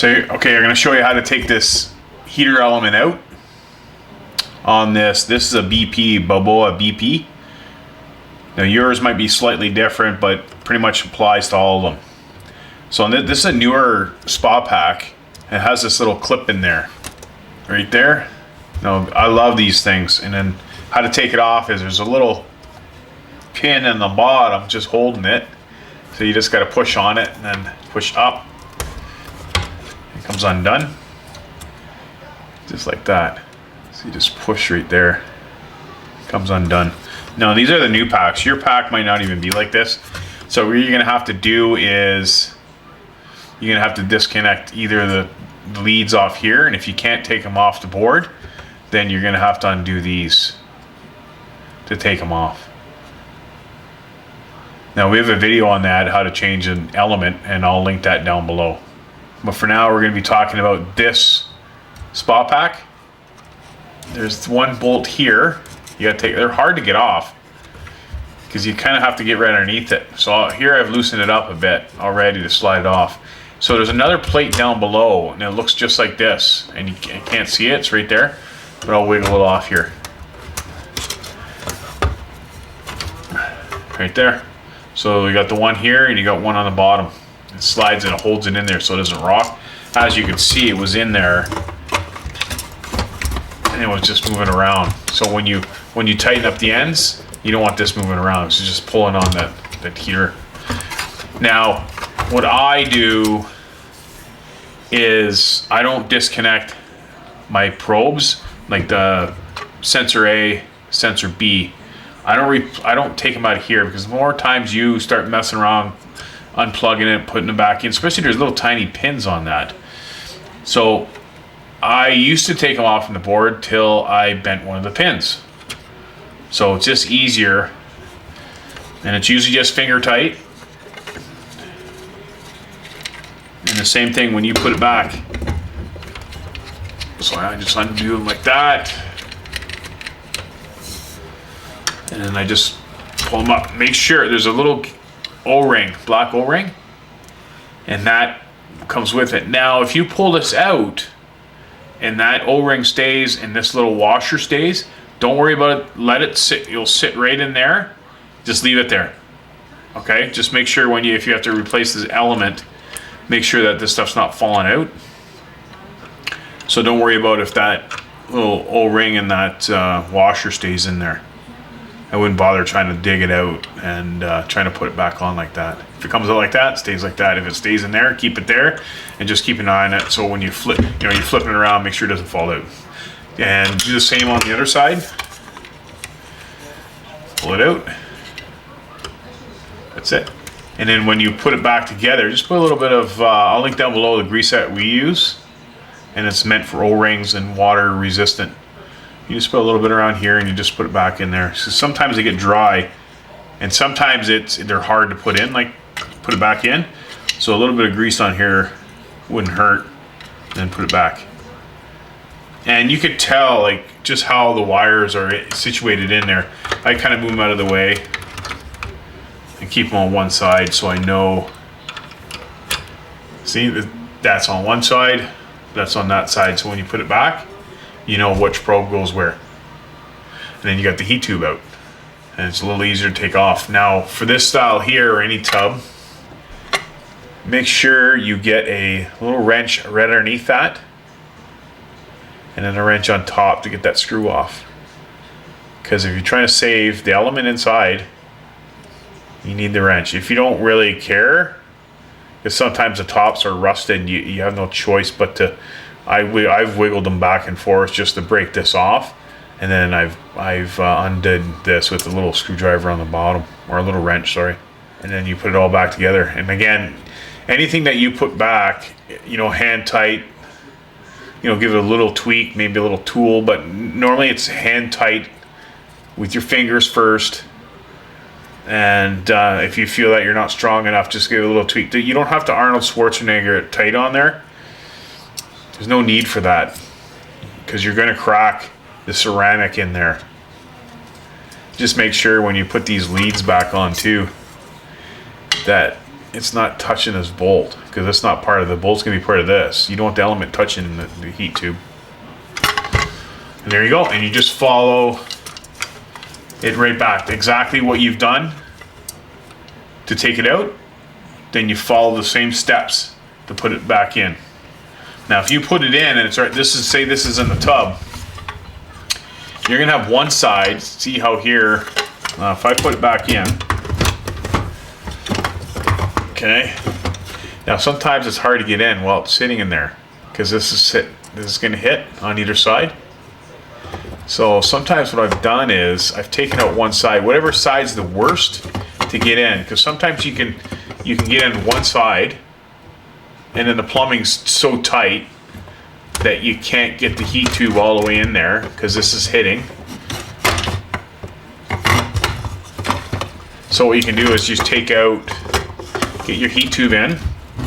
So, okay, I'm going to show you how to take this heater element out on this. This is a BP, Balboa BP. Now yours might be slightly different, but pretty much applies to all of them. So this is a newer spa pack. It has this little clip in there, right there. Now, I love these things. And then how to take it off is there's a little pin in the bottom just holding it. So you just got to push on it and then push up. It comes undone, just like that. So you just push right there, it comes undone. Now these are the new packs. Your pack might not even be like this. So what you're gonna have to do is you're gonna have to disconnect either the leads off here, and if you can't take them off the board, then you're gonna have to undo these to take them off. Now we have a video on that, how to change an element, and I'll link that down below. But for now, we're gonna be talking about this spa pack. There's one bolt here. You gotta take, they're hard to get off because you kind of have to get right underneath it. So here I've loosened it up a bit already to slide it off. So there's another plate down below, and it looks just like this, and you can't see it, it's right there, but I'll wiggle it off here. Right there. So you got the one here, and you got one on the bottom. It slides and it holds it in there so it doesn't rock. As you can see, it was in there, and it was just moving around. So when you tighten up the ends, you don't want this moving around. So just pulling on that heater. Now, what I do is I don't disconnect my probes, like the sensor A, sensor B. I don't take them out of here, because the more times you start messing around, unplugging it, putting it back in, especially there's little tiny pins on that. So I used to take them off from the board till I bent one of the pins. So it's just easier, and it's usually just finger tight. And the same thing when you put it back. So I just undo them like that. And then I just pull them up. Make sure there's a little O-ring, black O-ring, and that comes with it. Now, if you pull this out and that O-ring stays and this little washer stays, don't worry about it. Let it sit. You'll sit right in there. Just leave it there. Okay? Just make sure if you have to replace this element, make sure that this stuff's not falling out. So don't worry about if that little O-ring and that washer stays in there. I wouldn't bother trying to dig it out and trying to put it back on like that. If it comes out like that, it stays like that. If it stays in there, keep it there, and just keep an eye on it. So when you flip, you're flipping it around, make sure it doesn't fall out. And do the same on the other side. Pull it out. That's it. And then when you put it back together, just put a little bit of, I'll link down below the grease that we use, and it's meant for O-rings and water resistant. You just put a little bit around here and you just put it back in there. So sometimes they get dry, and sometimes they're hard to put in, like put it back in. So a little bit of grease on here wouldn't hurt, and then put it back. And you could tell like just how the wires are situated in there. I kind of move them out of the way and keep them on one side, so I know. See, that's on one side, that's on that side. So when you put it back, you know which probe goes where. And then you got the heat tube out, and it's a little easier to take off. Now for this style here, or any tub, make sure you get a little wrench right underneath that, and then a wrench on top to get that screw off. Because if you're trying to save the element inside, you need the wrench. If you don't really care, because sometimes the tops are rusted and you have no choice but to, I've wiggled them back and forth just to break this off, and then I've undid this with a little screwdriver on the bottom, or a little wrench, sorry, and then you put it all back together. And again, anything that you put back, hand tight, give it a little tweak, maybe a little tool, but normally it's hand tight with your fingers first. And if you feel that you're not strong enough, just give it a little tweak. You don't have to Arnold Schwarzenegger it tight on there. There's no need for that, because you're going to crack the ceramic in there. Just make sure when you put these leads back on too, that it's not touching this bolt, because it's not part of the bolt's gonna be part of this. You don't want the element touching the heat tube. And there you go, and you just follow it right back. Exactly what you've done to take it out, then you follow the same steps to put it back in. Now if you put it in and it's right, say this is in the tub, you're gonna have one side, see how here, if I put it back in, okay, now sometimes it's hard to get in while it's sitting in there, because this is gonna hit on either side. So sometimes what I've done is I've taken out one side, whatever side's the worst to get in, because sometimes you can get in one side and then the plumbing's so tight that you can't get the heat tube all the way in there because this is hitting. So what you can do is just get your heat tube in,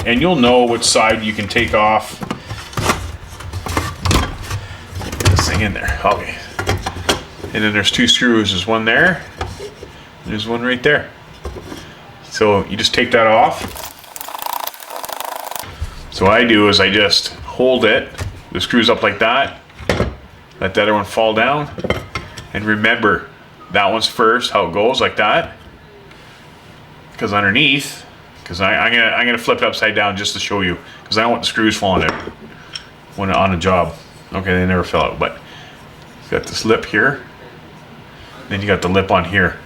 and you'll know which side you can take off. Get this thing in there, okay. And then there's two screws, there's one there, and there's one right there. So you just take that off. So what I do is I just hold it, the screws up like that, let the other one fall down, and remember, that one's first, how it goes, like that. Because underneath, I'm gonna flip it upside down just to show you, because I don't want the screws falling out when on a job. Okay, they never fell out, but you got this lip here, then you got the lip on here.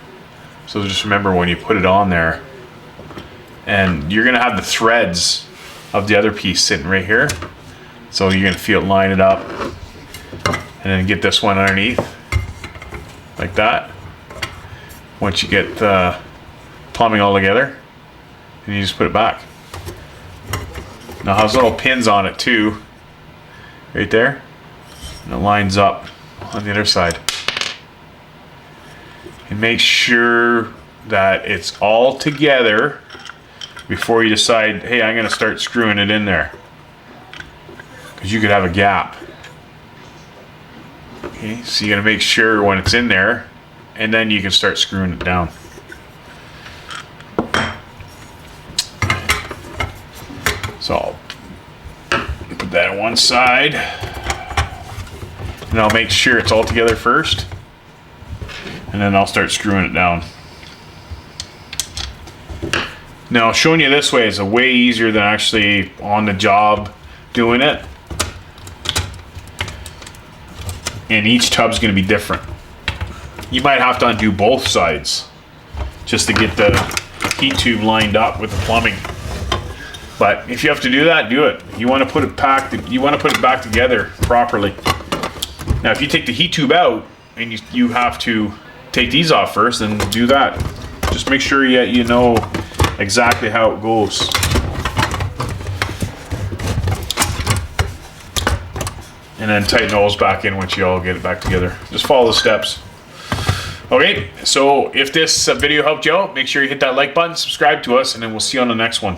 So just remember when you put it on there, and you're gonna have the threads of the other piece sitting right here. So you're gonna feel it line it up, and then get this one underneath, like that. Once you get the plumbing all together, and you just put it back. Now it has little pins on it too, right there, and it lines up on the other side. And make sure that it's all together before you decide, hey, I'm gonna start screwing it in there, because you could have a gap. Okay, so you gotta make sure when it's in there, and then you can start screwing it down. So I'll put that on one side, and I'll make sure it's all together first, and then I'll start screwing it down. Now showing you this way is a way easier than actually on the job doing it. And each tub's gonna be different. You might have to undo both sides just to get the heat tube lined up with the plumbing. But if you have to do that, do it. You want to put it back together properly. Now if you take the heat tube out and you have to take these off first, then do that. Just make sure you know exactly how it goes. And then tighten those back in once you all get it back together. Just follow the steps. Okay, so if this video helped you out, make sure you hit that like button, subscribe to us, and then we'll see you on the next one.